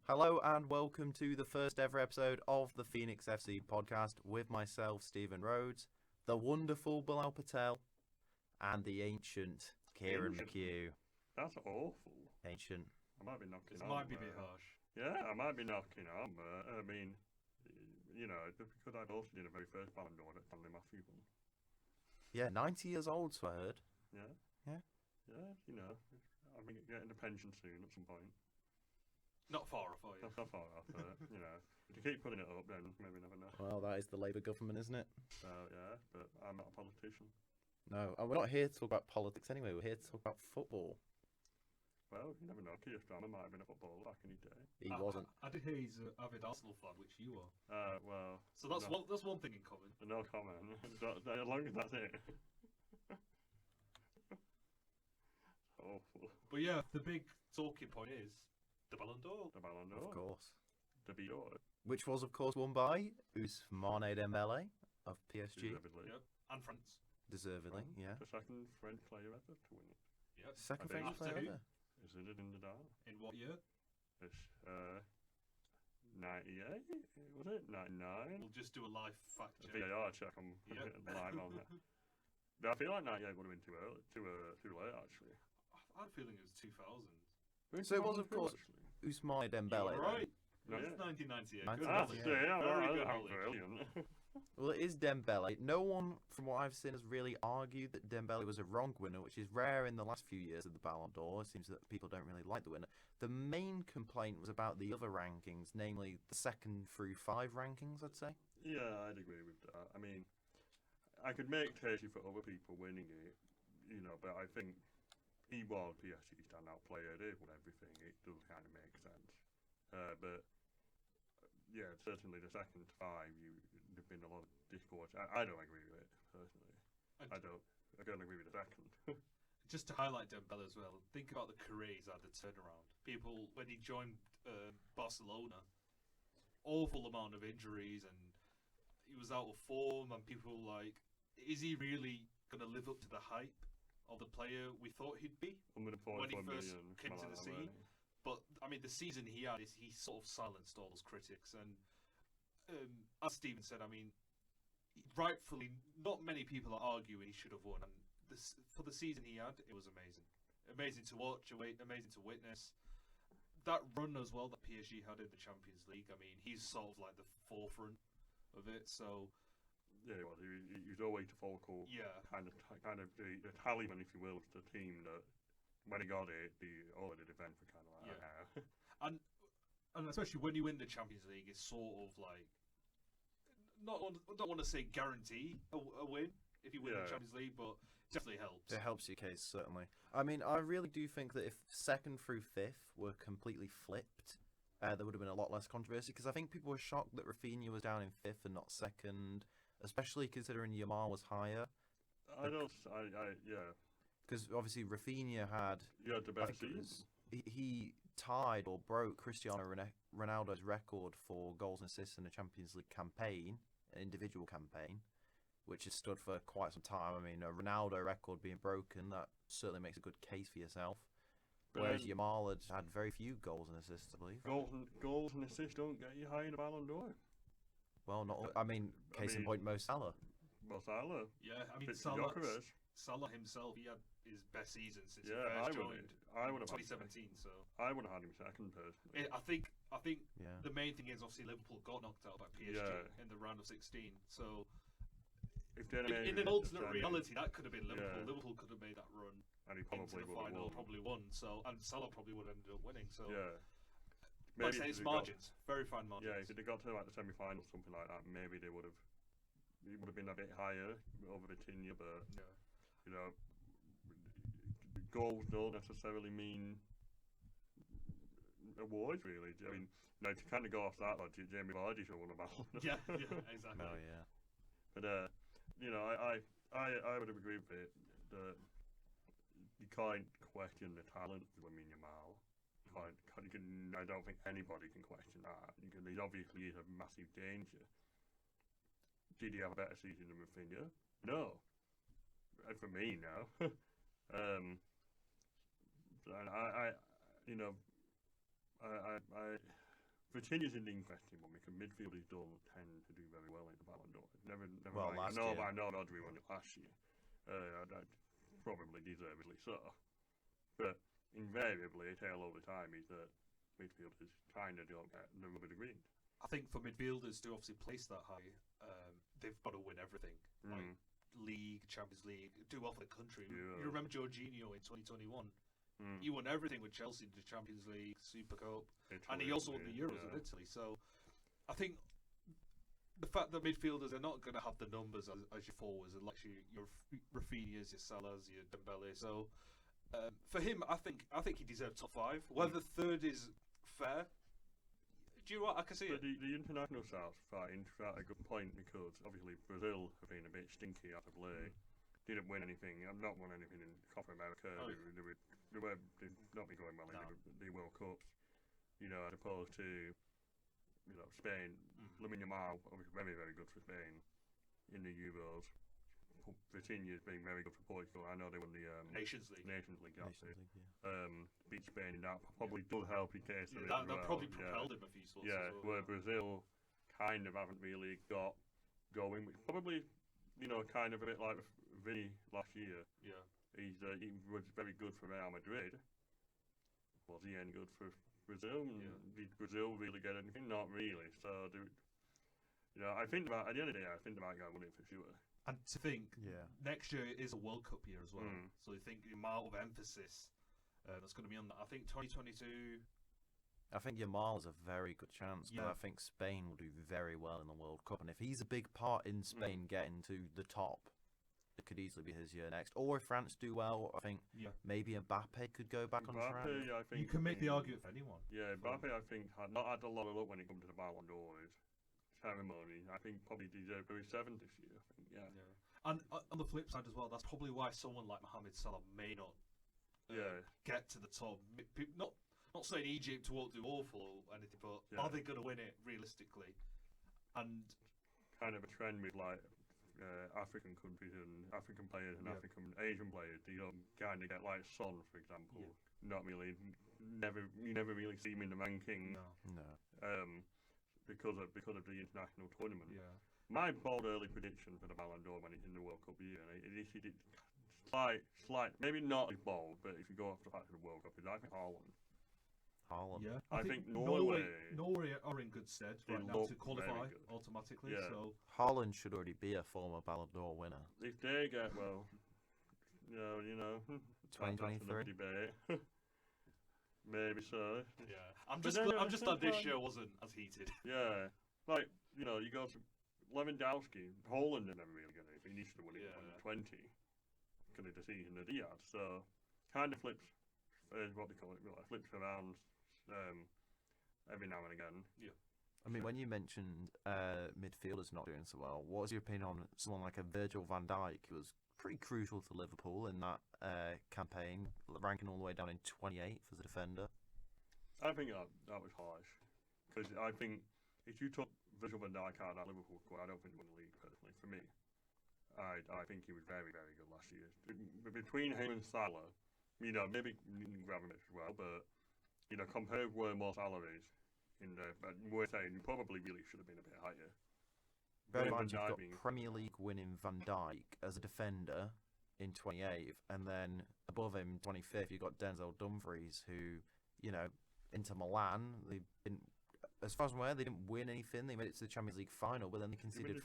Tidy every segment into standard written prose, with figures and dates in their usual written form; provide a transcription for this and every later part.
Hello and welcome to the first ever episode of the Phoenix FC podcast with myself, Stephen Rhodes, the wonderful Bilal Patel, and the ancient Keiran McHugh. That's awful. Ancient. I might be knocking This on. might be a bit harsh. Yeah, I might be knocking on. I mean, because I also did a very first Ballon D'Or that Stanley McHugh won. Yeah, 90 years old, so I heard. Yeah. Yeah. Yeah, I mean, getting a pension soon at some point. Not far off, are you? That's not far off, if you keep putting it up, then maybe never know. Well, that is the Labour government, isn't it? Yeah, but I'm not a politician. No, and we're not here to talk about politics anyway. We're here to talk about football. Well, you never know. Keir Starmer might have been a footballer back in his day. He wasn't. I did hear he's an avid Arsenal fan, which you are. Well. So that's no, one thing in common. No comment. As long as that's it. Awful. But yeah, the big talking point is the Ballon d'Or. The Ballon d'Or. Of course. The D'Or. Which was, of course, won by Ousmane Dembele of PSG. Deservedly. Yep. And France. Deservedly, yeah. The second French player ever to win it. Yep. Second I think French after player who? ever. Is it in the dark? In what year? It's 98, was it? 99? We'll just do a live fact check. VAR check, I'm Yep. live on that. But I feel like 98 would have been too early, too late actually. I had a feeling it was 2000. So it was, of course, Ousmane Dembele. You're then. right. No, It's yeah. 1998. Ah, Good Ah, knowledge. yeah. Very good that's knowledge. brilliant. Well, it is Dembele. No one, from what I've seen, has really argued that Dembele was a wrong winner, which is rare in the last few years of the Ballon d'Or. It seems that people don't really like the winner. The main complaint was about the other rankings, namely the 2nd through 5 rankings, I'd say. Yeah, I'd agree with that. I mean, I could make cases for other people winning it, but I think he was PSG's standout player. They won everything. It does kind of make sense. But yeah, certainly the second 5, there've been a lot of discourse. I don't agree with it personally. And I don't agree with the second. just to highlight Dembele as well, think about the career he's had, the turnaround. People, when he joined Barcelona, awful amount of injuries and he was out of form, and people were like, is he really going to live up to the hype of the player we thought he'd be? When he first came to the scene. But, I mean, the season he had, he sort of silenced all those critics. And as Stephen said, I mean, rightfully, not many people are arguing he should have won. And for the season he had, it was amazing. Amazing to watch, amazing to witness. That run as well that PSG had in the Champions League, I mean, he's sort of like the forefront of it. So Yeah, well, he was always the focal, yeah, kind of the talisman, if you will, to the team that when he got it, all of the defence were kind of like, and especially when you win the Champions League, it's sort of like I don't want to say guarantee a win if you win the Champions League, but it definitely helps. It helps your case, certainly. I mean, I really do think that if 2nd through 5th were completely flipped, there would have been a lot less controversy, because I think people were shocked that Rafinha was down in 5th and not 2nd, especially considering Yamal was higher. yeah. Because obviously Rafinha had... You had the best season. He tied or broke Cristiano Ronaldo's record for goals and assists in a Champions League campaign, an individual campaign, which has stood for quite some time. I mean, a Ronaldo record being broken, that certainly makes a good case for yourself. Whereas Yamal had very few goals and assists, I believe. Goals and assists don't get you high in the Ballon d'Or. Well, not. I mean, case in point, Mo Salah. Well, Salah. Yeah, I mean, Jokovic. Salah himself, he had his best season since he I first joined. I would have 2017. So I would have had him 2nd personally. I think Yeah. the main thing is obviously Liverpool got knocked out by PSG in the round of 16. So If in an alternate reality, that could have been Liverpool. Yeah. Liverpool could have made that run and he into probably the would have final, won. probably won. So and Salah probably would have ended up winning. So Yeah. like I say, it's margins, very fine margins. Yeah, if they got to like the semi-final, something like that, maybe they would have. It would have been a bit higher over Vitinha, but goals don't necessarily mean awards, really. I mean, if you kind of go off that, like Jamie Vardy should have won a Ballon. Yeah, exactly. Oh, yeah. But I would agree with it that you can't question the talent of Lamine Yamal. I don't think anybody can question that. He obviously is a massive danger. Did he have a better season than Rafinha? No. For me, no. And Virginia's an interesting one because midfielders don't tend to do very well in the Ballon d'Or. Never Well, mind. last year. I know Rodri won it last year. Probably deservedly so. But invariably, a tale over time is that midfielders kind of don't get the rub of the green. I think for midfielders to obviously place that high, they've got to win everything. Like League, Champions League, do well for the country. Yeah. You remember Jorginho in 2021? He won everything with Chelsea, the Champions League, Super Cup, and he also won the Euros with Italy. So I think the fact that midfielders are not going to have the numbers as your forwards, and like your Rafinhas, your Salahs, your Dembele. So for him, I think he deserves top 5. Whether third is fair, do you know what? I can see But it. the international stars fighting a good point because obviously Brazil have been a bit stinky out of late. Didn't win anything. I've not won anything in Copa America. Oh. They've not been going well in the World Cups. You know, as opposed to Spain. Lamine Yamal, obviously very, very good for Spain in the Euros. Virginia's been very good for Portugal. I know they won the Nations League. That's it. Beat Spain in that probably does help in case of it That as well. probably propelled him a few spots. Yeah, as well. where Brazil kind of haven't really got going, which probably kind of a bit like Vinny last year. Yeah. He was very good for Real Madrid. Was he any good for Brazil? Did Brazil really get anything? Not really. So, I think at the end of the day, I think they might go and win it for sure. And to think, Yeah. next year is a World Cup year as well. So you think the amount of emphasis that's going to be on that. I think 2022. I think Yamal has a very good chance, but Yeah. I think Spain will do very well in the World Cup. And if he's a big part in Spain getting to the top, it could easily be his year next. Or if France do well, I think maybe Mbappe could go back on track. Mbappe, I think You can make the argument for anyone. Yeah, Mbappe, I think, had not had a lot of luck when it comes to the Ballon d'Or ceremony. I think probably deserved to be 7 this year. I think, yeah. And on the flip side as well, that's probably why someone like Mohamed Salah may not get to the top. Not saying Egypt won't do awful or anything, but are they going to win it realistically? And kind of a trend with like African countries and African players and African Asian players. You kind of get like Son, for example. Not really. You never really see him in the ranking. No. Because of the international tournament. Yeah. My bold early prediction for the Ballon d'Or when it's in the World Cup year, and it slight, maybe not as bold, but if you go off the fact of the World Cup, is I think Haaland. Yeah, I think Norway are in good stead they right now look to qualify very good. automatically. Yeah. So Haaland should already be a former Ballon d'Or winner. If they get that's another 2023. debate. Maybe so. yeah, I'm But just then I'm at just the glad same this time- year wasn't as heated. Yeah, like you go to Lewandowski, Holland never really got anything. He should have won it in 2020 because of the season that he had. So kind of flips, what they call it, flips around every now and again. Yeah. I mean, when you mentioned midfielders not doing so well, what was your opinion on someone like a Virgil van Dijk, who was pretty crucial to Liverpool in that campaign, ranking all the way down in 28th as a defender? I think that was harsh because I think if you took Virgil van Dijk out of that Liverpool squad, I don't think he won the league personally. For me, I think he was very, very good last year. Between him and Salah, maybe Gravenberch as well, but compared where more Salah is but we're saying he probably really should have been a bit higher. Bear in Van mind, you've got Dijk Premier League winning Van Dijk as a defender in 28th, and then above him, 25th, you've got Denzel Dumfries, who, Inter Milan, they didn't, as far as I'm aware, they didn't win anything. They made it to the Champions League final, but then they conceded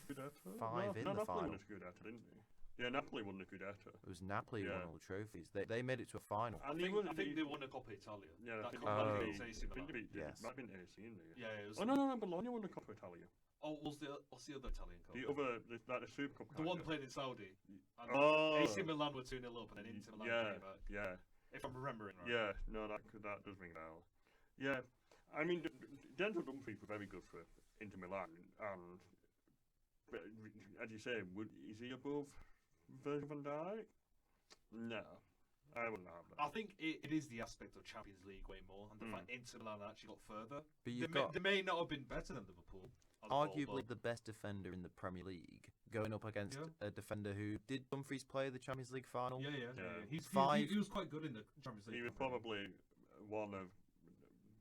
5 in the Napoli final. won the Scudetto, didn't they? Yeah, Napoli won the Scudetto. It was Napoli who won all the trophies. They made it to a final. And I think they won a Coppa Italia. Yeah, That I think Coppa they- Italia AC Milan. Yes. Might have been AC in there. Yeah, it was. Oh no, Bologna won the Coppa Italia. Oh, what's the other Italian cup? The other, the Super Cup. The one kinda. played in Saudi. And Oh. AC Milan were 2-0 up, and then Inter Milan Yeah, came back. yeah, If I'm remembering right. yeah. No, that does ring a bell. Yeah, I mean, Denzel Dumfries was very good for Inter Milan, and but, as you say, is he above Virgil van Dijk? No, I wouldn't have that. I think it is the aspect of Champions League way more, and the fact Inter Milan actually got further. But you've got They may not have been better than Liverpool. as a whole, arguably but the best defender in the Premier League, going up against a defender who did Dumfries play the Champions League final. Yeah. He was quite good in the Champions League. He was campaign. probably one of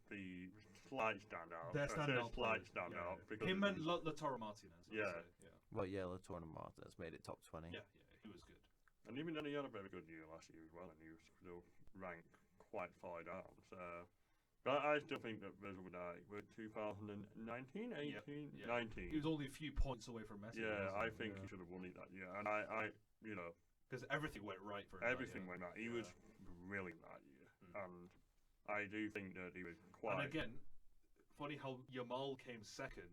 the slight standout. Their standout slight player, standout. yeah. Because Him and Lautaro Martinez. I'd Yeah. say, yeah. Well, yeah, Lautaro Martinez made it top 20. Yeah, he was good. And even then, he had a very good year last year as well, and he was still ranked quite far down. So, but I still think that Virgil van Dijk were 2019, 18, Yeah. 19. He was only a few points away from Messi. Yeah, wasn't I he? think he should have won it that year. And I you know, because everything went right for him. everything went right. He was brilliant that year, and I do think that he was quite. And again, funny how Yamal came second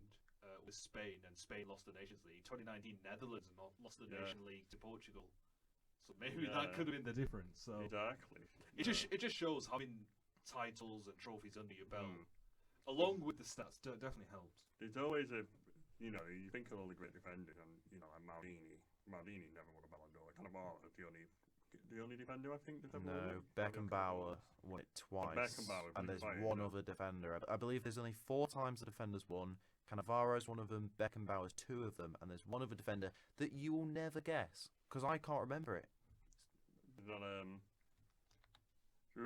with Spain, and Spain lost the Nations League. 2019, Netherlands lost the Nation League to Portugal. So maybe that could have been the difference. So Exactly. it just shows having titles and trophies under your belt, along with the stats, definitely helps. There's always a, you know, you think of all the great defenders, and you know, like Maldini. Maldini never won a Ballon d'Or. Cannavaro is the only defender I think that's ever won No, it. Beckenbauer won it twice. Beckenbauer, and there's right, one yeah. other defender. I believe there's only 4 times the defenders won. Cannavaro's one of them, Beckenbauer's 2 of them, and there's one other defender that you will never guess, because I can't remember it. Is that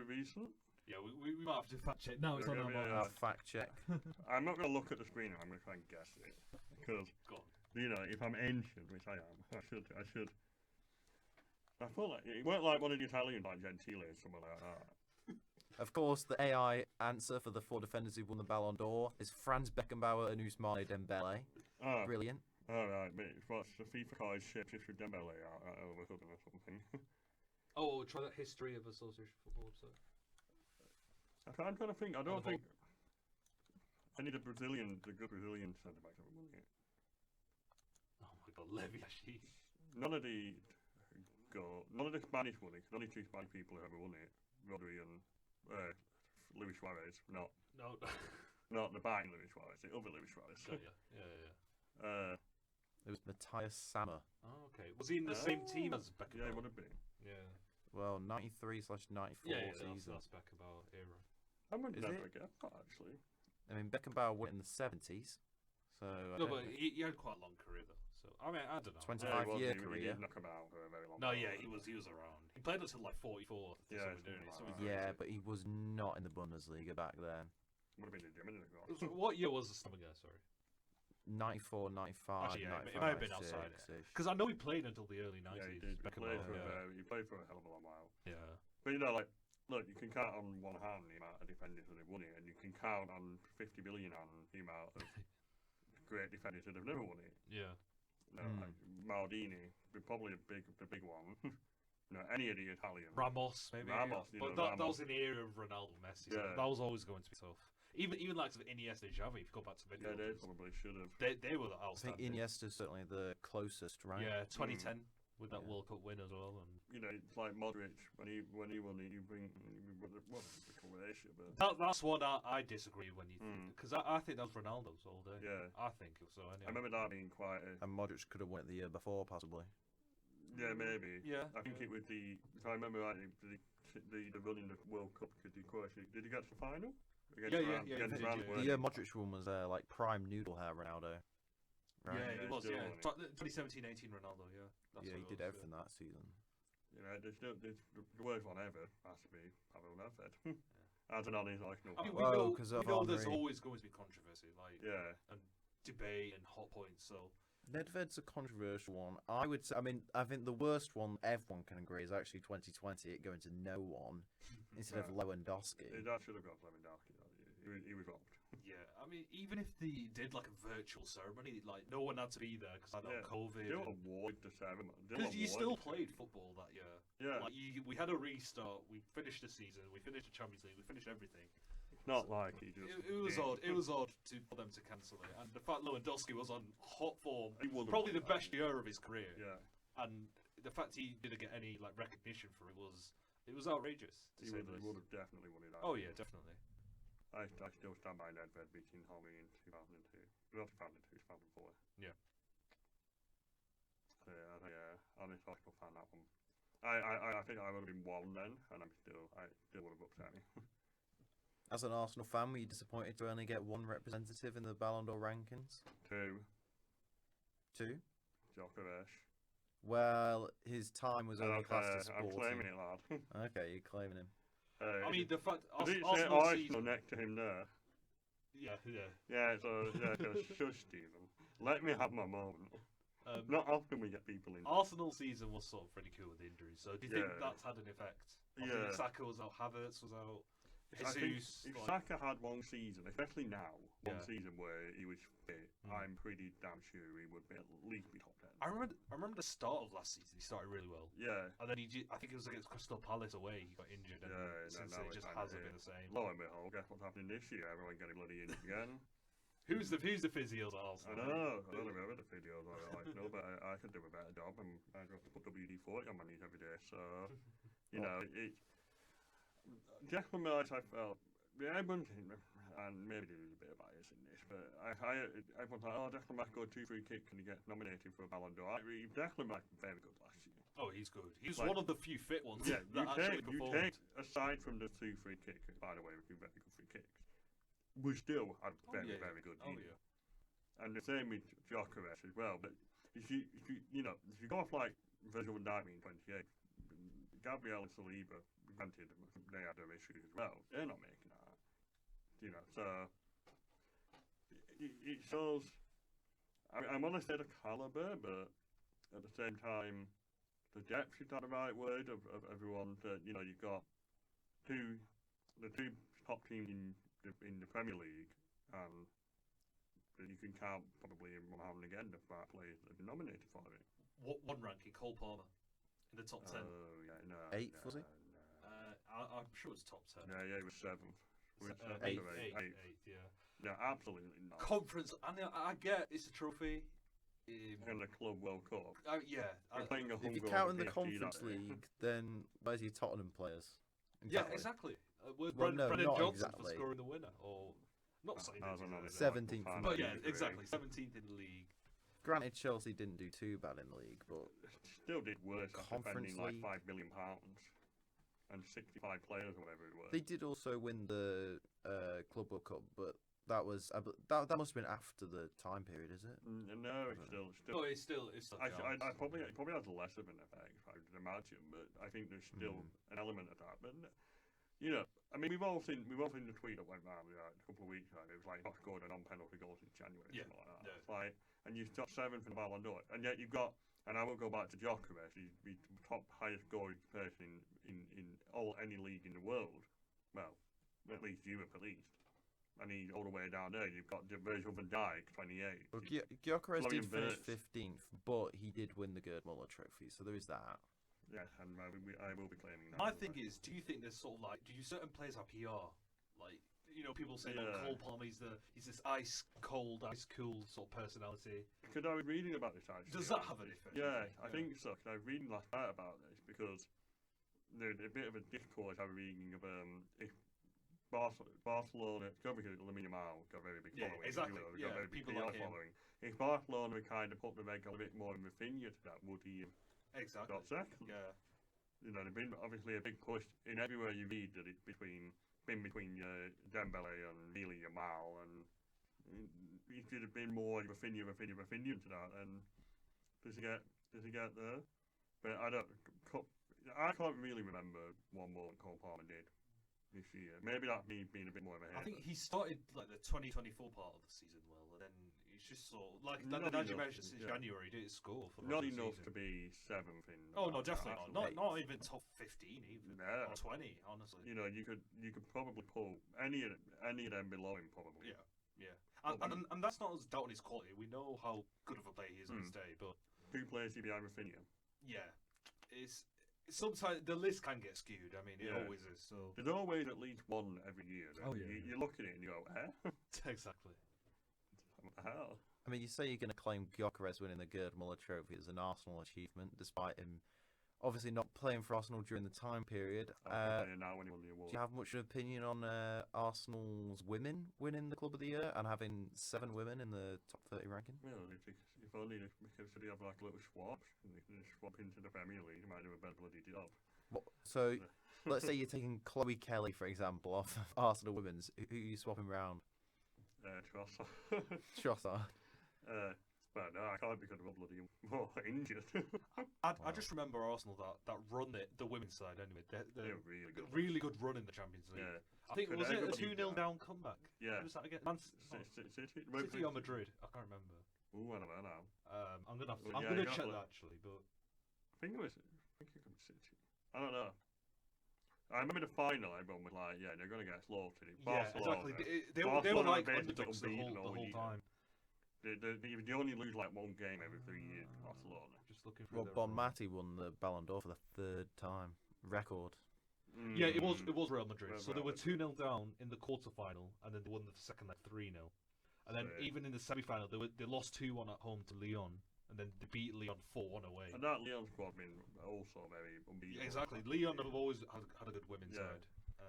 recent? Yeah, we might have to fact check. Now it's on our mind. I'll fact check. I'm not going to look at the screen. I'm going to try and guess it because Go on. you know, if I'm ancient, which I am, I should. I feel like it weren't like one of the Italians, like Gentile or something like that. Of course, the AI answer for the 4 defenders who won the Ballon d'Or is Franz Beckenbauer and Ousmane Dembele. Ah, Brilliant. all right, mate. What's the FIFA card ship just with Dembele out over something or something? Oh, try that history of association football website. I'm trying to think. I don't think any of the good Brazilian centre backs ever won it. Oh my God, Levy actually. None of the Spanish won it. 'Cause only 2 Spanish people have ever won it. Rodri and Luis Suarez. No. Not the buying Luis Suarez. The other Luis Suarez. Yeah. It was Matthias Sammer. Oh, okay. Was he in the same team as Beckenbauer? Yeah, it would have been. Yeah. Well, 93/94 season. That's Beckenbauer era. I would Is never it? get that, actually. I mean, Beckenbauer went in the 70s. So I No, don't but know. he had quite a long career though. So I mean, I don't know. 25-year He career. did knock him out for a very long No, time. yeah, he was around. He played until like 44. Yeah, something, didn't he? something like Something that. Yeah, crazy. but he was not in the Bundesliga back then. Would have been the German ago. So what year was the summer guy? Sorry. 94, 95, Actually, yeah, 95, it might have been outside it. 96-ish. Because I know he played until the early 90s. Yeah, he did. Beckenbauer, He played for a hell of a long while. yeah. But you know, like, look, you can count on one hand the amount of defenders that have won it, and you can count on 50 billion on the amount of great defenders that have never won it. Yeah. No, like Maldini, probably the big one. You know, any of the Italians. Ramos, maybe. Ramos, you but know, that Ramos. was in the era of Ronaldo, Messi. So Yeah. that was always going to be tough. Even like Iniesta, Xavi. If you go back to Yeah, midfield, they probably should have. they were the I think outstanding. Iniesta's certainly the closest, right? Yeah, 2010 with that Yeah. World Cup win as well. And You know, it's like Modric when he won it. You bring the Croatia, but that's one I disagree when you because I think that's Ronaldo's all day. yeah, I think so. I Anyway. remember that being quite. And Modric could have won it the year before, possibly. Yeah, maybe. Yeah. I think it was the. If I remember right, the run in the World Cup because the Croatia. Did he get to the final? Yeah, France, he against did, France, yeah. weren't The year he? Modric one was like prime noodle hair Ronaldo. Right? Yeah, Yeah, it was. still Yeah, on it. 2017-18 Ronaldo. Yeah, that's Yeah, what he it did was, everything that season. You know, there's the worst one ever has to be Pavel Nedved. As an honest Arsenal I mean, fan. we Well, know, 'cause we of know there's Henry. always going to be controversy, like Yeah, debate and hot points. So Nedved's a controversial one. I would say, I mean, I think the worst one everyone can agree is actually 2020, it going to no one instead of Lewandowski. that should have got Lewandowski that year. He was robbed. yeah, I mean, even if they did like a virtual ceremony, like no one had to be there because I know Yeah. COVID. Still award the ceremony. Because you still played football that year. Yeah, Like we had a restart. We finished the season. We finished the Champions League. We finished everything. it's not like he just. It was odd. It was odd for them to cancel it. And the fact Lewandowski was on hot form, He would've probably won the that best year of his career. Yeah, And the fact he didn't get any like recognition for it was outrageous to he say would the have least. definitely won it. That Oh year. yeah, definitely. I still stand by Nedved beating Holly in 2002. Not 2002, 2004. Yeah. Yeah, honest Arsenal fan that one. I think I would have been one then, and I still would have upset me. As an Arsenal fan, were you disappointed to only get one representative in the Ballon d'Or rankings? 2, Two? Djokovic. Well, his time was only classed as I'm sporting. claiming it, lad. Okay, you're claiming him. I mean, the fact I didn't say Arsenal Arsenal season. next to him there. Yeah, yeah. So shush, Stephen. Let me have my moment. Not often we get people in. Arsenal season was sort of pretty cool with injuries. So do you think Yeah. that's had an effect? Yeah. Saka was out, Havertz was out, I think Jesus. if like- Saka had one season, especially now, one Yeah. season where he was fit, Mm. I'm pretty damn sure he would be at least be top 10. I remember the start of last season. He started really well, Yeah. and then I think it was against Crystal Palace away. He got injured, and since now it it's just kinda hasn't hit. been the same. Lo and behold, guess what's happening this year? Everyone getting bloody injured again. Who's the physios at Arsenal? I don't remember the videos I like, no, but I could do a better job, and I have to put WD-40 on my knees every day, so, you know, it Declan Rice, I felt, everyone, and maybe there's a bit of bias in this, but everyone's like, oh, Declan Rice got 2 free kicks and he gets nominated for a Ballon d'Or. Declan Rice was very good last year. Oh, he's good. He's Like- one of the few fit ones Yeah, that actually you performed. take, aside from the 2 free kicks, by the way, we very good free kicks, we still had very, yeah. very good Oh year. yeah. And the same with Gyökeres as well. But if you go off like Virgil van Dijk in 28, Gabriel and Saliba, granted they had their issues as well. They're not making that. You know, so it shows. I want to say the caliber, but at the same time, the depth is not the right word of everyone. That you've got the two top teams in the Premier League, and you can count probably in one hand again the 5 players that have been nominated for it. One ranking, Cole Palmer in the top 10. Oh yeah, no. 8th, was he? I'm sure it's top 10. Yeah, he was 7th. Eight, Eighth. yeah. No, absolutely not. Conference, I get it's a trophy. In the Club World Cup. Yeah. We're playing a If you're homegrown counting the PSG Conference that day. League, then where's your Tottenham players? Yeah, exactly. Where's Well, no, Brendan not Johnson exactly. for scoring the winner? Or not saying I don't know. it's- 17th. But yeah, exactly. 17th in the league. Granted, Chelsea didn't do too bad in the league, but Still did worse after Conference spending like League. £5 million and 65 players or whatever it was. they did also win the Club World Cup. But that was that must have been after the time period, is it? No, it's still. No, it's still. I probably it probably has less of an effect, I would imagine, but I think there's still an element of that. But I mean, we've all seen the tweet that went around a couple of weeks ago. It was like not scored a non-penalty goal since January, Yeah, something like that. yeah. It's like, and you've got 7th in the Ballon d'Or, and yet you've got. And I will go back to Gyökeres. He's the top highest scoring person in any league in the world. Well, at least Europe, at least. And he's all the way down there. You've got Virgil van Dijk, 28. Well, Gyökeres did Florian finish Wirtz. 15th, but he did win the Gerd Muller Trophy, so there is that. Yeah, and I will be claiming that. My as thing well. is, do you think there's sort of like, do you certain players have PR? Like, people say, Yeah. Cole Palmer, he's this ice cool sort of personality. Because I was reading about this actually. Does that have an effect? Yeah, I think so. 'Cause I was reading last night about this because there's a bit of a discourse I was reading of if Barcelona, because Lamine Yamal got a very big Yeah, following. exactly, Got yeah, a very big people PR like him. following. If Barcelona had kind of put the leg a bit more in Rafinha to that, would he have Exactly. got second? Yeah. There's been obviously a big push in everywhere you read that it's between Dembele and really Yamal, and it should have been more Rafinha to that. And does he get there? But I can't really remember one more than Cole Palmer did this year. Maybe that's me being a bit more of a hater. I think he started like the 2024 part of the season well, and then it's just sort of like Not as you enough, mentioned since yeah. January, he didn't score for the Not rest of the enough season. to be 7th in. Oh no, definitely not. Eighth. Not even top 15 even. No. Or 20, honestly. You could probably pull any of them below him probably. Yeah, yeah. And that's not us doubting his quality. We know how good of a player he is on his day, but 2 players behind Rafinha. yeah, it's sometimes the list can get skewed. I mean, it Yeah. always is. So There's always at least one every year. Oh, yeah, You look at it and you go, exactly. what the hell? I mean, you say you're going to claim Gyökeres winning the Gerd Muller Trophy as an Arsenal achievement, despite him obviously not playing for Arsenal during the time period. Now when he won the award. Do you have much opinion on Arsenal's women winning the Club of the Year and having 7 women in the top 30 ranking? Well, if only because they have like a little swap, and they can just swap into the Premier League, you might do a better bloody job. So, let's say you're taking Chloe Kelly, for example, off of Arsenal women's. Who are you swapping round? Trossard. Trossard. But no, I can't because I'm bloody more injured. I just remember Arsenal that run the women's side anyway. They're really good. Really good run in the Champions League. Yeah. I think Could was it a everybody 2-0 down comeback? Yeah. Who was that again? City or Madrid? I can't remember. Ooh, I don't know now. I'm gonna Well, yeah, gonna you check have to that actually, but I think it could be City. I don't know. I remember the final. Everyone was like, "Yeah, they're gonna get slaughtered." yeah, Barcelona, exactly. They were Barcelona like basically underdogs the unbeaten all whole year. time. They only lose like one game every 3 years. Barcelona. Just looking for Well, Bonmati won the Ballon d'Or for the 3rd time. Record. Yeah, it was Real Madrid. Real So they were Madrid. 2-0 down in the quarter-final, and then they won the second leg 3-0. And then So- even in the semi-final, they lost 2-1 at home to Lyon, and then they beat Lyon 4-1 away. And that Lyon squad been also very unbeatable. Yeah, exactly. Lyon have always had a good women's Yeah. side.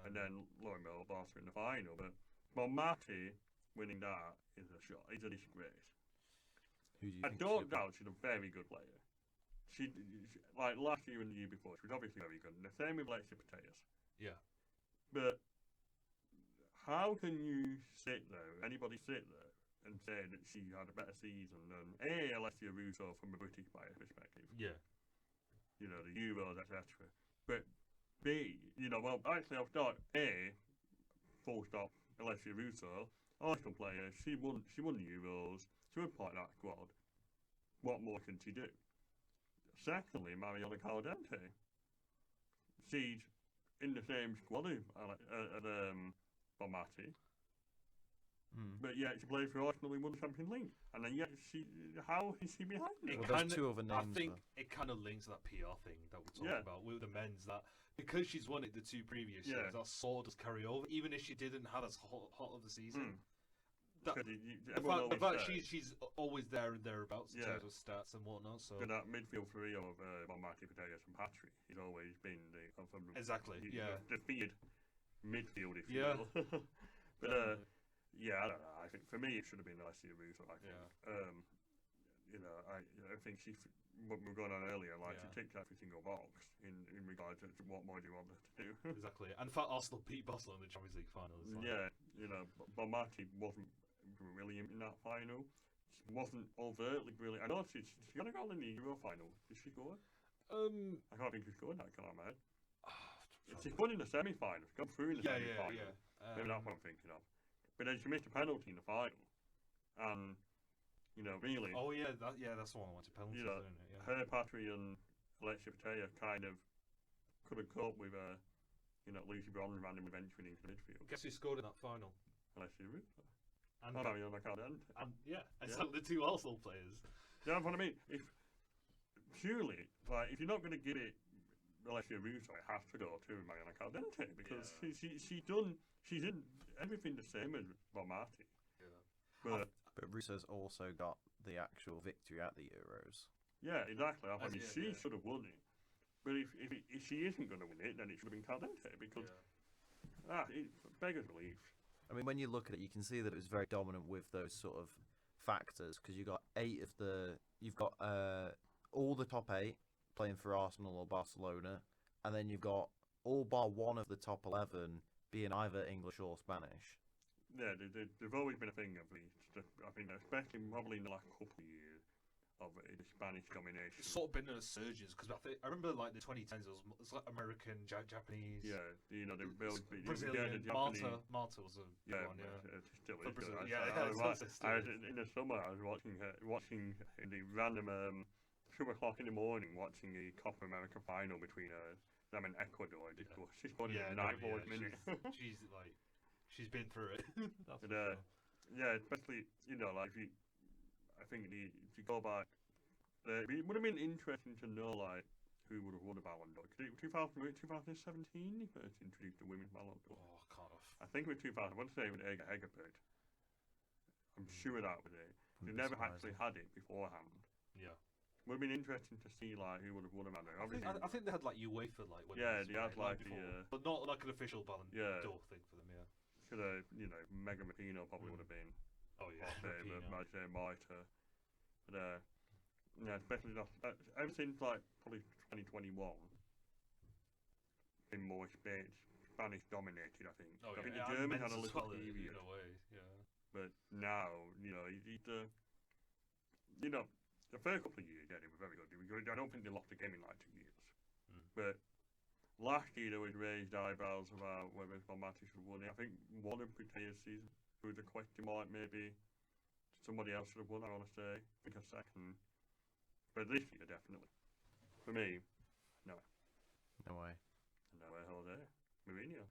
And then lo and behold, Barca in the final. But Bonmati winning that is a shot. It's a disgrace. Who do you I think don't should- doubt she's a very good player. She like last year and the year before, she was obviously very good. And the same with Alexia Putellas. Yeah. But how can you sit there, anybody sit there, and say that she had a better season than Alessia Russo from a British player perspective? Yeah. You know, the Euros, etc. But B, well, actually, I've got full stop, Alessia Russo, Arsenal player. She won the Euros. She was part of that squad. What more can she do? Secondly, Mariona Caldente. She's in the same squad as Bonmati, but yet she played for Arsenal and won the Champions League. And then yet how is she behind It it? Well, there's kinda- two other I names. think though. it kind of links to that PR thing that we're talking Yeah. about with the men's, that because she's won it the 2 previous Yeah. years, that sort of carry over, even if she didn't have as hot of the season. That- Because The everyone fact always that says she's always there and thereabouts in Yeah. terms of stats and whatnot. So that midfield trio of Bonmati, Putellas and Patrick has always been Exactly, yeah. the feared midfield, if Yeah. you will. But yeah, I don't know. I think for me it should have been Alessia Russo. I think. I think what we were going on earlier, like she Yeah. ticked every single box in regard to what more do you want her to do. exactly. And in fact, Arsenal beat Barcelona in the Champions League final. It's like- Yeah, Bonmati wasn't brilliant in that final. She wasn't overtly brilliant. I know she got a goal in the Euro final. Did she score? I can't think she scored that, can I, man? She scored in the semi-final. She got through in the yeah, semi-final. yeah. Maybe that's what I'm thinking of. But then she missed a penalty in the final. And, really, Oh yeah, that's the one I wanted penalties, You know, isn't it? Yeah. her, Patrick, and Alexia Putellas kind of couldn't cope with, Lucy Bronze randomly venturing into the midfield. Guess who scored in that final? Alessia Russo. And, Mariona Caldente. and so the 2 Arsenal players. Yeah, that's what I mean. If you're not going to give it Alessia Russo, it has to go to Mariona Caldente because she's in everything the same as Bonmati. Yeah. But Russo's also got the actual victory at the Euros. yeah, exactly. I As mean, yet, she yeah. should have won it. But if she isn't going to win it, then it should have been Caldente because it beggars belief. I mean, when you look at it, you can see that it was very dominant with those sort of factors because you've got all the top 8 playing for Arsenal or Barcelona, and then you've got all bar one of the top 11 being either English or Spanish. Yeah, there's always been a thing of these. I think, especially probably in the last couple of years of the Spanish domination. It's sort of been a resurgence because I remember like the 2010s, it was like American, Japanese, Yeah, they build Brazilian. the Japanese. Marta was a good Yeah, one. Yeah. it still For is. Brazil, good. yeah, I was it's still is. in the summer, I was watching the random 2 o'clock in the morning, watching the Copa America final between them and Ecuador. She's going in the 94th minute. She's been through it. That's for And, sure. yeah, especially like I think if you go back, it would have been interesting to know like who would have won a Ballon d'Or. 2017 he first introduced the women's Ballon d'Or. Oh, kind of. I think with 2000, I want to say with Ega Hegerberg. I'm sure that was it. They Wouldn't be never surprising. actually had it beforehand. Yeah. Would have been interesting to see like who would have won a Ballon d'Or. I think they had like UEFA like when Yeah, it was, they had, right, like, the, before, but not like an official Ballon Yeah. d'Or thing for them. Yeah. should have, Mega Mapino probably would have been Oh yeah. my favourite, Rapinoe. my Marta. But yeah, especially ever since like probably 2021, been more Spanish dominated. I think. Oh, I think yeah, the and Germans had men's a as little well, period, in a way. Yeah. but now you know, the first couple of years, yeah, they were very good. I don't think they lost a game in like 2 years. But last year, there was raised eyebrows about whether Matic should have won it. I think one of Patel's season, there was a question mark maybe somebody else should have won, I want to say. I think a second. But this year, definitely. For me, no. No way. No way, Jose. Mourinho.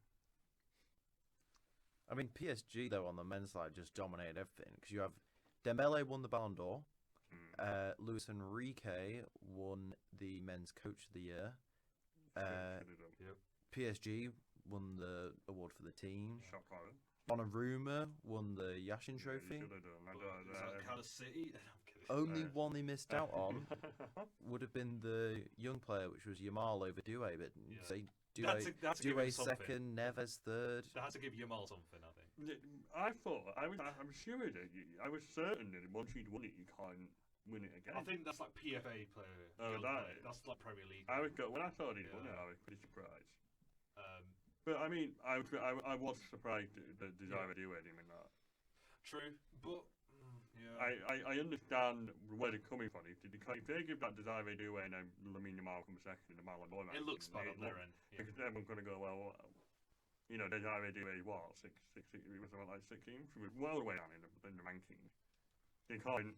I mean, PSG though on the men's side just dominated everything because you have Dembele won the Ballon d'Or, Luis Enrique won the men's coach of the year, PSG won the award for the team, Donnarumma won the Yashin Trophy. Kind of City. Only one they missed out on would have been the young player, which was Yamal over Doué, but say Doué second, Neves third. They had to give Yamal something, I think. I'm sure that I was certain that once you'd won it, you can't win it again. I think that's like PFA player. That's like Premier League. When I thought he'd won it, I was pretty surprised. But I mean, I was surprised that Desire Doué didn't win that. True, but. Yeah. I understand where they're coming from. If they give that Desire Doué and then Lamine Yamal comes second in the Ballon d'Or, it looks bad on their end. Because everyone's going to go, well, you know, Desire Doué what? It was about like 16th. It was well way down in the rankings. You can't.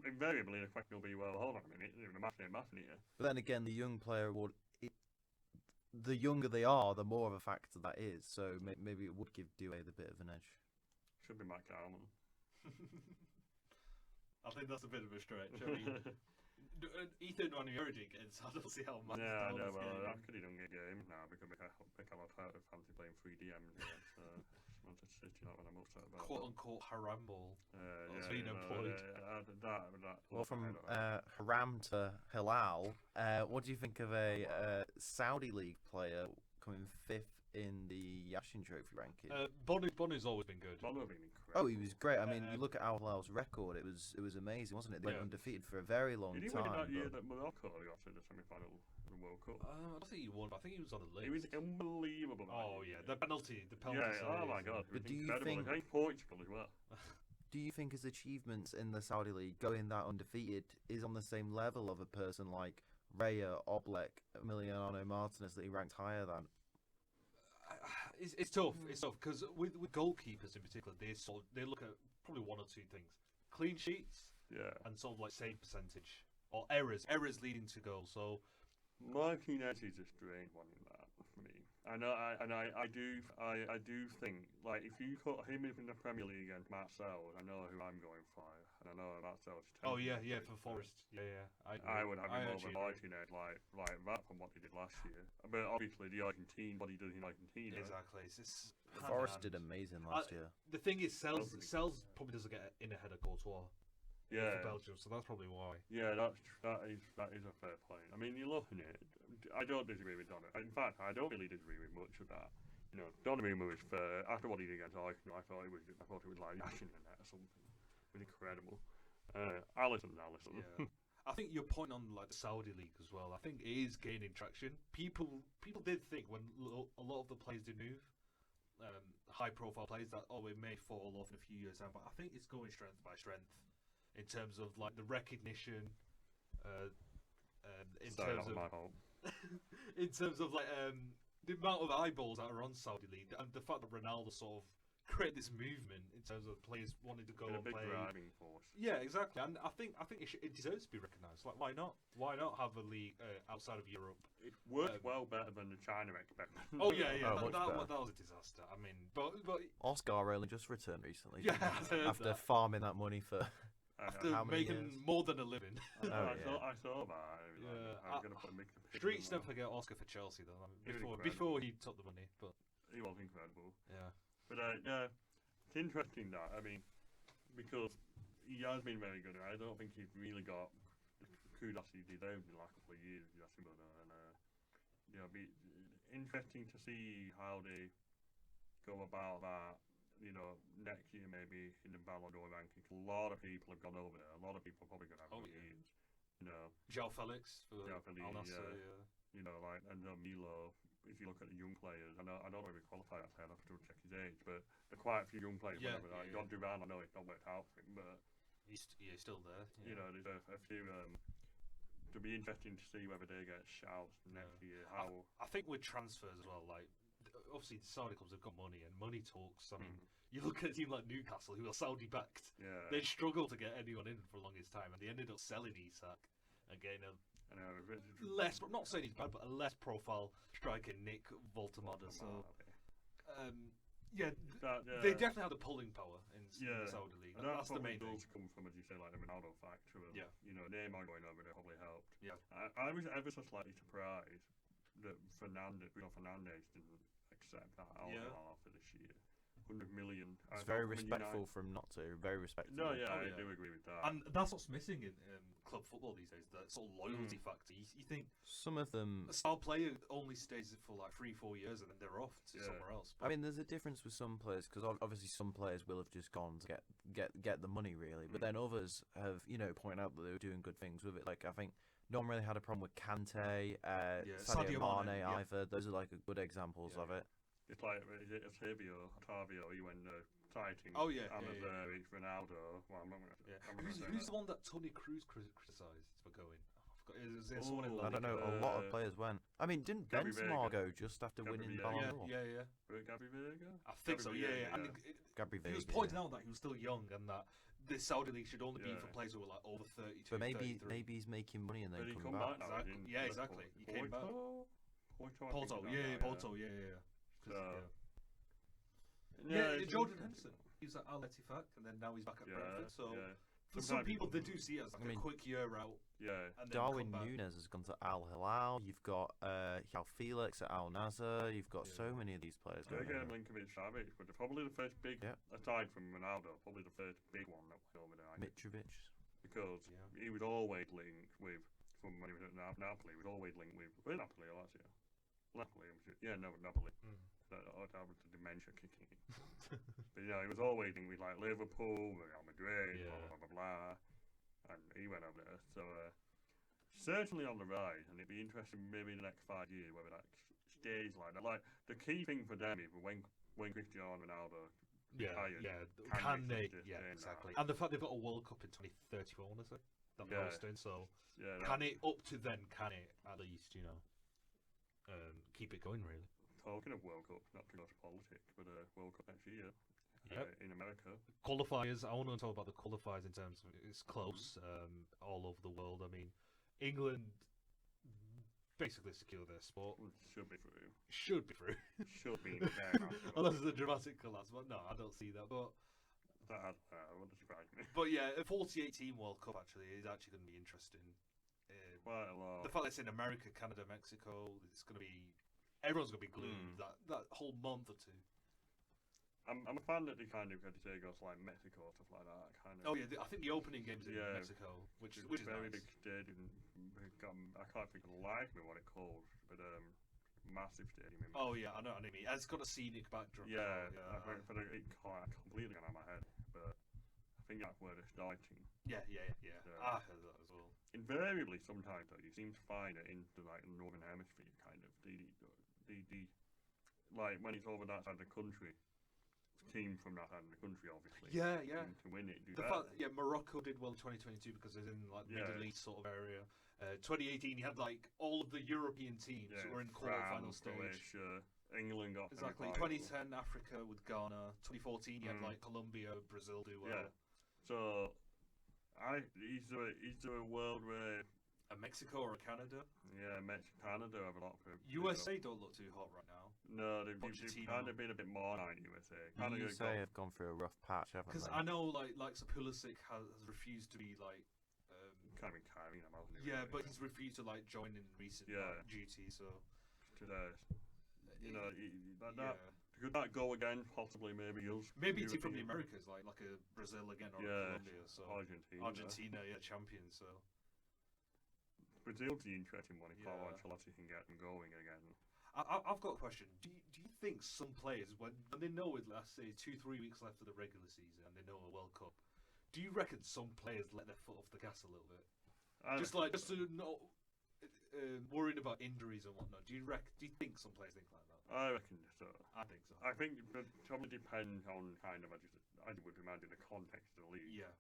Invariably, the question will be, well, hold on a minute, the match ain't mathing here. But then again, the young player award. The younger they are, the more of a factor that is. So maybe it would give Doué the bit of an edge. Should be Matt Carman. I think that's a bit of a stretch. I mean, Ethan Nwaneri against, I don't see how much. Yeah, no, well, after he don't get games now because become a part of fancy playing 3DM against Manchester City, not what I'm upset about. Quote unquote haram ball. Yeah, being employed. Well, from haram to halal, what do you think of a Saudi League player coming 5th in the Yashin Trophy ranking? Bonu's always been good. Bonu's been incredible. Oh, he was great. I mean, you look at Al Hilal's record; it was amazing, wasn't it? They went undefeated for a very long time. Did he win that year that Morocco got to the semi-final of the World Cup? I don't think he won, but I think he was on the list. He was unbelievable. Oh yeah, the penalty. Yeah, oh my god. But do you think Portugal as well? Do you think his achievements in the Saudi League, going that undefeated, is on the same level of a person like Raya, Oblak, Emiliano Martinez that he ranked higher than? It's tough. It's tough because with goalkeepers in particular, they look at probably one or two things: clean sheets, and sort of like save percentage or errors leading to goals. So Martinez is a strange one in that for me. I do think like if you put him in the Premier League against Marcel, I know who I'm going for, and I know Marcel's. Oh yeah, for Forest. Yeah. I would have him over Martinez like that from what he did last year. But obviously the Argentine, what he does in Argentina. Exactly. Forest did amazing last year. The thing is, Sells probably doesn't get in ahead of Courtois. For Belgium, so that's probably why. Yeah, that is a fair point. I mean, you're looking at it. I don't disagree with Donnarumma. In fact, I don't really disagree with much of that. You know, Donnarumma was fair. After what he did against Arsenal, I thought it was like Yashin in that or something. It was incredible. Alisson's Alisson. Yeah. I think your point on like the Saudi League as well. I think it is gaining traction. People did think when a lot of the players do move, high-profile players, that it may fall off in a few years time. But I think it's going strength by strength. In terms of like the recognition, in terms of like the amount of eyeballs that are on Saudi League, and the fact that Ronaldo sort of created this movement in terms of players wanting to go and play. Driving force. Yeah, exactly, and I think it deserves to be recognised. Like, why not? Why not have a league outside of Europe? It worked well better than the China experiment. Oh yeah, that was a disaster. I mean, but Oscar only just returned recently. Yeah, after farming that money for. After how many making years? More than a living. I saw that. I'm going to put Streets don't forget Oscar for Chelsea though. Before he took the money, but he was incredible. Yeah. But it's interesting that because he has been very good. I don't think he's really got the kudos he deserved in the last couple of years. Be interesting to see how they go about that. You know, next year maybe in the Ballon d'Or ranking, a lot of people have gone over there. A lot of people are probably going to have years. You know, João Felix for Al Nassr, You know, like and Milo. If you look at the young players, I don't know if he qualified that player. I have to check his age, but there are quite a few young players. John Duran, I know it's not worked out for him, but He's still there. You know, there's a few. It'll be interesting to see whether they get shouts next year. How I think with transfers as well, like obviously the Saudi clubs have got money and money talks. I mean, you look at a team like Newcastle who are Saudi backed. yeah, They struggled to get anyone in for the longest time, and they ended up selling Isak and getting a I know, less, not saying he's bad, but a less profile striker, Nick Voltemada. So yeah, they definitely have the pulling power in the Saudi league. And That's the main thing. does come from, as you say, like the Ronaldo factor. And, Yeah. You know, Neymar going over there probably helped. Yeah. I was ever so slightly surprised that Fernandes didn't accept that offer this year. 100 million. It's very respectful from not to. Very respectful. No, I do agree with that. And that's what's missing in club football these days, that sort of loyalty factor. You think Some of them. a star player only stays for like 3-4 years and then they're off to somewhere else. I mean, there's a difference with some players because obviously some players will have just gone to get the money really, but then others have pointed out that they were doing good things with it. Like I think no one really had a problem with Kante, Sadio Mane either. Those are like good examples of it. It's like Otavio, he went citing. Oh, yeah, It's Ronaldo. Well, I'm not going to Who's the one that Tony Cruz criticised for going? Is there someone in La I don't know. A lot of players went. I mean, didn't Gabby Benzema Vega. go just after Gabby winning the Vega. Ballon d'Or? Yeah. Gabby Vega? I think so. Gabby Yeah. Vega, And Gabby he was Vega, pointing out that he was still young and that the Saudi league should only be for players who were like over 32. But maybe 33. he's making money and then Did he come come back. back now? Exactly. He came back. Porto, Porto, yeah. Yeah, Jordan Henderson. He was at Al Ettifaq and then now he's back at Brentford. So for some people, they do see it as like a quick year out. Yeah. And then Darwin come back. Núñez has gone to Al Hilal. You've got João Felix at Al Nassr. You've got so many of these players going. Again, Linkovic-Savic, but probably the first big, aside from Ronaldo, probably the first big one that went over there. Mitrovic. Because he was always linked with, from when he was at Napoli, he was always linked with Napoli or Lazio. Napoli. That was the dementia kicking in. But he was always linked with like Liverpool, Real Madrid, blah blah blah, and he went over there. So certainly on the rise, and it'd be interesting maybe in the next 5 years whether that stays like that. Like the key thing for them is when Cristiano Ronaldo retired, can they? Yeah, exactly. And the fact they've got a World Cup in 2034, I want to say, that they're hosting. So can it up to then? Can it at least keep it going really? Talking of World Cup, not to go to politics, but World Cup next year in America. Qualifiers. I want to talk about the qualifiers in terms of it's close all over the world. I mean, England basically secure their spot. Should be through. Should be through. Should be. Unless it's a dramatic collapse, but no, I don't see that. But that wouldn't surprise me. But yeah, a 48-team World Cup actually is actually going to be interesting. Quite a lot. The fact that it's in America, Canada, Mexico, it's going to be. Everyone's going to be glued that whole month or two. I'm a fan that they kind of go to like Mexico or stuff like that. Kind of. Oh yeah, I think the opening game's in Mexico, which is very nice. big stadium. I can't think of the life me what it called, but massive stadium. Oh yeah, I know what I mean. It's got a scenic backdrop. Yeah, but it completely gone out of my head. But I think that's where they're starting. Yeah. I heard that as well. Invariably, sometimes though, you seem to find it into like the northern hemisphere, kind of the like when it's over that side of the country, team from that side of the country, obviously. Yeah. Seem to win it. Morocco did well in 2022 because it's in like Middle East sort of area. 2018, you had like all of the European teams that were in quarterfinal stage. Croatia, England got exactly. 2010 Africa with Ghana. 2014, you had like Colombia, Brazil do well. Yeah. So, is there a world where a Mexico or a Canada? Yeah, Canada have a lot of. USA don't look too hot right now. No, they've kind of been a bit more like USA. USA have gone through a rough patch, haven't they? Because I know, like Pulisic has refused to be like. Kind of Keiran, yeah, but he's refused to like join in recent duty. So. Could that go again? Possibly, maybe. Maybe a team from the Americas, like a Brazil again or Colombia. So Argentina, champion. So. Brazil's the interesting one if Carlo Ancelotti can get them going again. I've got a question. Do you think some players, when they know with, let's say, 2-3 weeks left of the regular season and they know a World Cup, do you reckon some players let their foot off the gas a little bit? Just to not worrying about injuries and whatnot. Do you think some players think like that? I reckon so. I think so. I think it probably depends on kind of, I would imagine, the context of the league. Yeah.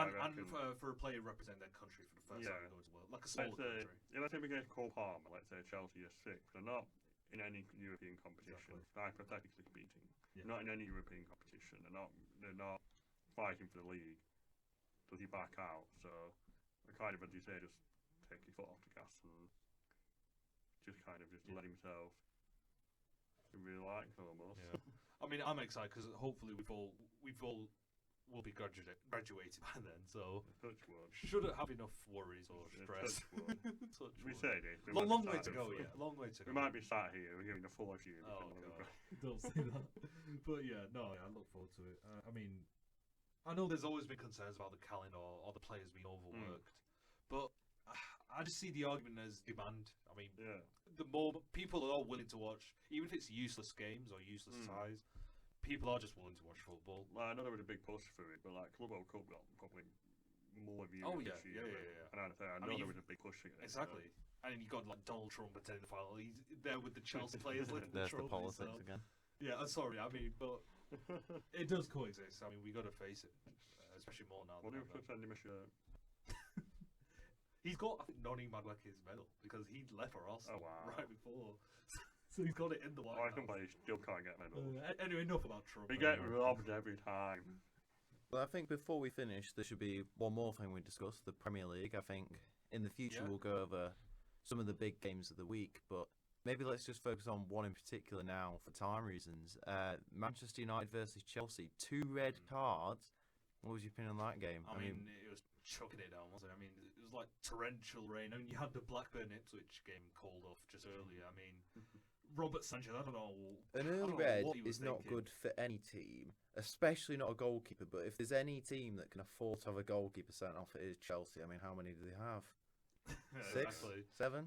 I And reckon. for a player representing their country for the first Yeah. time going to world, like a smaller Let's say, country. let's say we get Cole Palmer, let's say Chelsea are sixth. They're not in any European competition, hypothetically speaking. Yeah. Not in any European competition. They're not fighting for the league. Does he back out? So, kind of, as you say, just take his foot off the gas and just kind of just let himself relax almost. Yeah. I mean, I'm excited because hopefully we've all will be graduated by then, so Touch wood. shouldn't have enough worries or Yeah, stress. touch wood. Touch We wood. say this. we Long, might be long way sat to here go, for- yeah. Long way to We go. might be sat here giving a 4 year. Oh, God. Don't say that. But yeah, no, I look forward to it. I mean, I know there's always been concerns about the calendar or the players being overworked, but I just see the argument as demand. I mean, Yeah. the more people are willing to watch, even if it's useless games or useless ties, people are just willing to watch football. Well, I know there was a big push for it, but like Club World Cup got probably more views Oh, yeah, this year. yeah. And I know mean, there was a big push for it. Exactly. And then you got like Donald Trump attending the final. He's there with the Chelsea players lifting the There's the trophy. politics So. again. Yeah, I'm sorry. I mean, but it does coexist. I mean, we got to face it, especially more now. What than if we ever. send him a shirt? He's got, I think, Noni Madueke's medal because he left for Arsenal Oh, wow. right before. So he's got it in the White Oh, I House. can play. Still can't get medals. Anyway, enough about Trump. We get anyway. robbed every time. Well, I think before we finish, there should be one more thing we discuss, the Premier League. I think in the future Yeah. we'll go over some of the big games of the week, but maybe let's just focus on one in particular now for time reasons. Manchester United versus Chelsea, 2 red cards. What was your opinion on that game? I mean, it was chucking it down, wasn't it? I mean, it was like torrential rain. I mean, you had the Blackburn-Ipswich game called off just earlier. I mean, Robert Sanchez, I don't know. an I early don't know red what he was is not thinking. good for any team, especially not a goalkeeper. But if there's any team that can afford to have a goalkeeper sent off, it is Chelsea. I mean, how many do they have? 6, Exactly. 7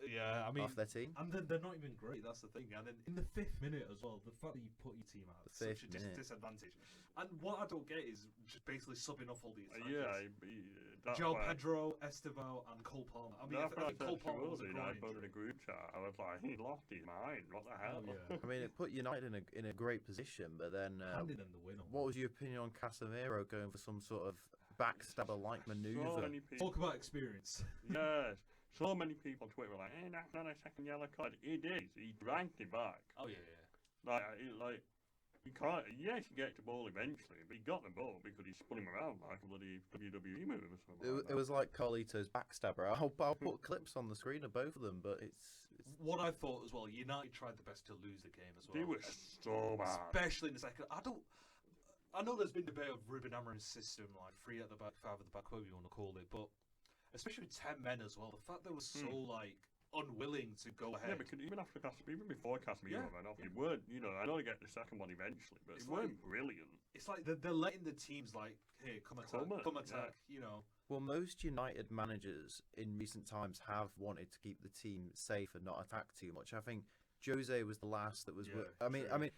Yeah, I mean, off their team? and then they're not even great. That's the thing. And then in the 5th minute as well, the fact that you put your team out, The is such a 5th minute. disadvantage. And what I don't get is just basically subbing off all the attackers. That's João why. Pedro, Esteval, and Cole Palmer. I mean, That's I why think Cole Palmer was a I groin put in injury. a group chat. I was like, he lost his mind. What the hell? Oh, yeah. I mean, it put United in a great position, but then Handing them the win. what was your opinion on Casemiro going for some sort of backstabber-like So manoeuvre? many people. Talk about experience. Yes. So many people on Twitter were like, "Hey, that's not a second yellow card." It is. He dragged it back. Oh yeah, yeah. Like you can't. Yes, you get the ball eventually, but he got the ball because he spun him around like a bloody WWE move or something. It was like Carlito's backstabber. I'll put clips on the screen of both of them, but it's What I thought as well, United tried the best to lose the game as well. They were so bad. Especially in the second. I know there's been debate of Ruben Amorim's system, like 3 at the back, 5 at the back, whatever you want to call it, but especially with 10 men as well, the fact they were so like unwilling to go ahead. Yeah, because even before Casemiro Yeah, went off, yeah. they weren't. You know, I know they get the second one eventually, but It's they weren't brilliant. It's like they're letting the teams like, hey, come attack, you know. well, most United managers in recent times have wanted to keep the team safe and not attack too much. I think Jose was the last that was. Yeah, I mean, true.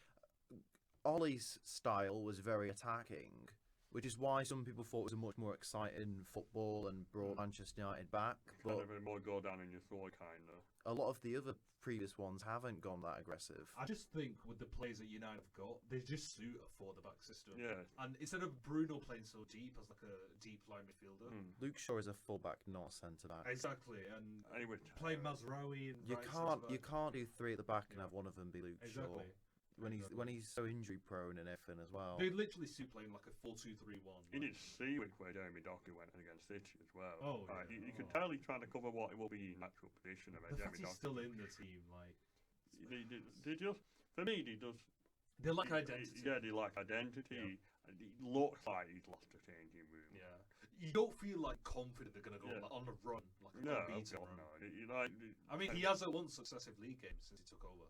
Ollie's style was very attacking, which is why some people thought it was a much more exciting football and brought Manchester United back. Kind But of a more go down in your throat kind of. a lot of the other previous ones haven't gone that aggressive. I just think with the players that United have got, they just suit a four-the-back system. Yeah. And instead of Bruno playing so deep as like a deep line midfielder, Luke Shaw is a fullback, not a centre back. exactly, and Anyway, playing Mazraoui and You can't do 3 at the back and have one of them be Luke exactly. Shaw when he's so injury prone and everything as well. They literally suit playing like a 4-2-3-1. you did see where Jeremy Doku went against City as well. Oh, Like, yeah. you could tell he's trying to cover what it will be in natural position of The fact Jeremy he's Doku. still in the team, like They just, for me, they just. they lack identity. Yeah, they lack identity. It looks like he's lost a changing room. Yeah. You don't feel like confident they're gonna go Yeah. like, on a run, like a No, unbeaten God, run. no. I mean, he hasn't won successive league games since he took over.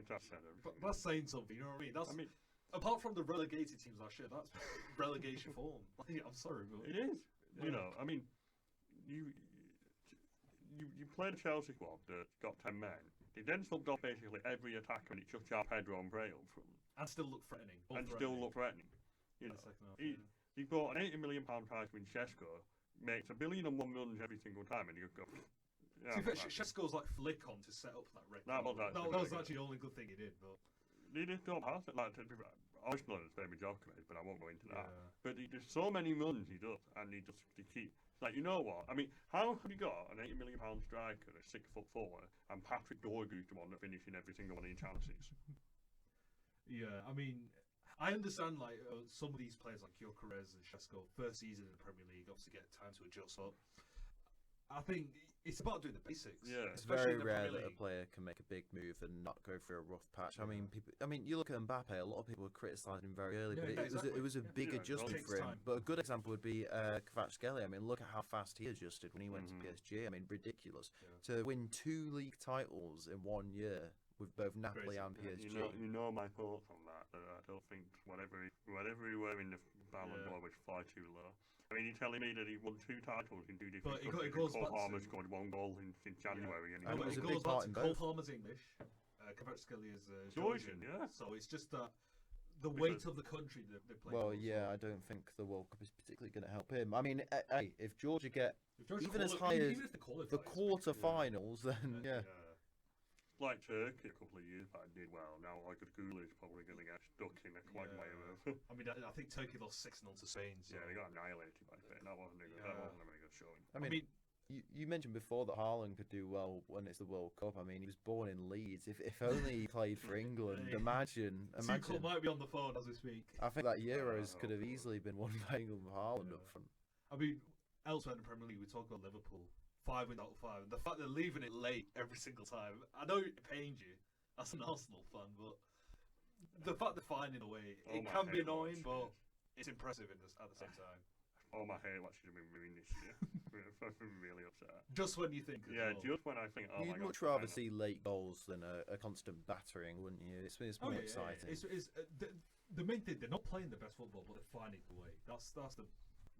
That's said But everything. that's saying something, you know what I mean? That's I mean, apart from the relegated teams last year, that's relegation form. Like, I'm sorry, but it is. Yeah. You know, I mean, you played a Chelsea squad that got 10 men. They then subbed off basically every attacker and it took out Pedro and Bray up front. and still look threatening. both And still threatening. look threatening. You In know, the second half, he, he bought an £80 million price when Shesko makes $1 billion and 1 runs every single time and you go, yeah, To be fair, right. Sheshko's like flick on to set up that red That card. was actually That really was good. actually the only good thing he did. But They just don't pass it. Like, Arsenal is very mediocre, but I won't go into that. Yeah. But there's so many runs he does, and he keep. Like, you know what? I mean, how have you got an £80 million striker, a 6'4", and Patrick Dorgu's the one that finishing every single one of his chances? Yeah, I mean, I understand like some of these players like Gyökeres and Šeško, first season in the Premier League, obviously get time to adjust. But I think it's about doing the basics. Yeah. It's especially very in the rare Premier that a League. player can make a big move and not go through a rough patch. I mean, you look at Mbappe. A lot of people were criticising him very early, Yeah, but yeah, it was a exactly. big Yeah, adjustment it for takes him. time. But a good example would be Kvaratskhelia. I mean, look at how fast he adjusted when he went Mhm. to PSG. I mean, ridiculous. Yeah. To win 2 league titles in 1 year with both Napoli and PSG. You know my thoughts on that. I don't think whatever he were in the Ballon Yeah. d'Or was far too low. I mean, you're telling me that he won 2 titles in 2 different But it countries. goes Cole back Palmer to- scored 1 goal in January. And No, it but was it a goes big back part to in Cole both. Palmer's English, Kvaratskhelia is Georgian, Georgian. yeah. So it's just that the Because- weight of the country that they play. Well, for, yeah, so I don't think the World Cup is particularly going to help him. I mean, hey, if Georgia get if Georgia even as quali- high even as if they qualify, the it's big. quarter-finals, then yeah. Like Turkey a couple of years back did well. Now Aygul is probably going to get stuck in a quagmire of. I mean, I think Turkey lost 6-0 to Spain. So. Yeah, they got annihilated by Spain. That wasn't a good. That wasn't a very good showing. I mean, you mentioned before that Haaland could do well when it's the World Cup. I mean, he was born in Leeds. If only he played for England. Hey. Imagine. Tuchel might be on the phone as we speak. I think that Euros could have hopefully. easily been won by England with Haaland Yeah. up front. I mean, elsewhere in the Premier League, we talk about Liverpool. 5 wins out of 5. The fact they're leaving it late every single time. I know it pains you as an Arsenal fan, but the fact they're finding a way, Oh it my can be hate annoying, watching but it's impressive at the same time. All my hair watching them win this year. I'm really upset. Just when you think, as Yeah, well. just when I think, oh my You'd god. much rather finally. see late goals than a constant battering, wouldn't you? It's Oh, more yeah, exciting. It's, the main thing, they're not playing the best football, but they're finding a way. That's the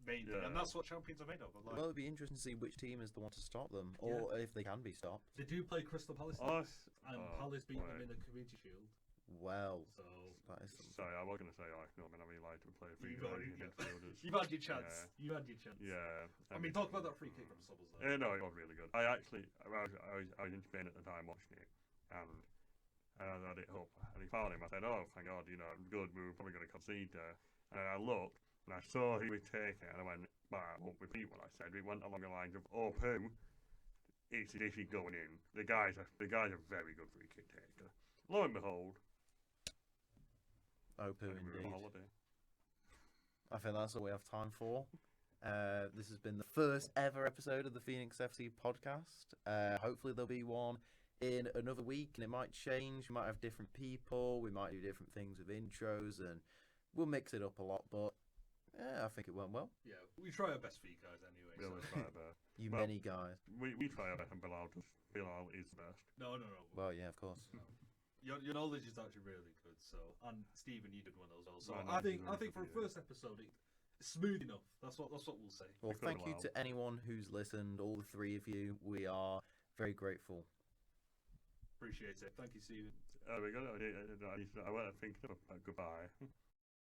main thing, and Yeah. that's what champions are made of. Like, Well, it'd be interesting to see which team is the one to stop them, or if they can be stopped. they do play Crystal Palace, Us? and Oh, Palace beat them wait. in the Community Shield. Well, So that is something. Sorry, I was going to say Arsenal, but I mean, like to play free You've already- midfielders. you've had your chance. Yeah. You had your chance. Yeah. I mean, talk about that free kick from Sobers. Yeah, no, it was really good. I was in Spain at the time watching it, and I had it up, and he found him. I said, oh, thank God, good, we were probably going to concede there. And I looked, and I saw he was taking it, and I went, well, I won't repeat what I said. We went along the lines of, oh, poo, this is going in. The guy's a very good free kick taker. Lo and behold, Open we were on indeed. holiday. I think that's all we have time for. This has been the first ever episode of the Phoenix FC podcast. Hopefully there'll be one in another week, and it might change. We might have different people. We might do different things with intros, and we'll mix it up a lot. But yeah, I think it went well. Yeah, we try our best for you guys anyway. We So. always try our best. You Well- many guys. We try our best, and Bilal is the best. No. Well, yeah, of course. Your knowledge is actually really good. So, and Stephen, you did one as well. So My I knowledge think is I really think for a good, yeah. first episode, it's smooth enough. That's what we'll say. Well, Because thank you Bilal. to anyone who's listened, all the 3 of you. We are very grateful. Appreciate it. Thank you, Stephen. I want to think of a goodbye.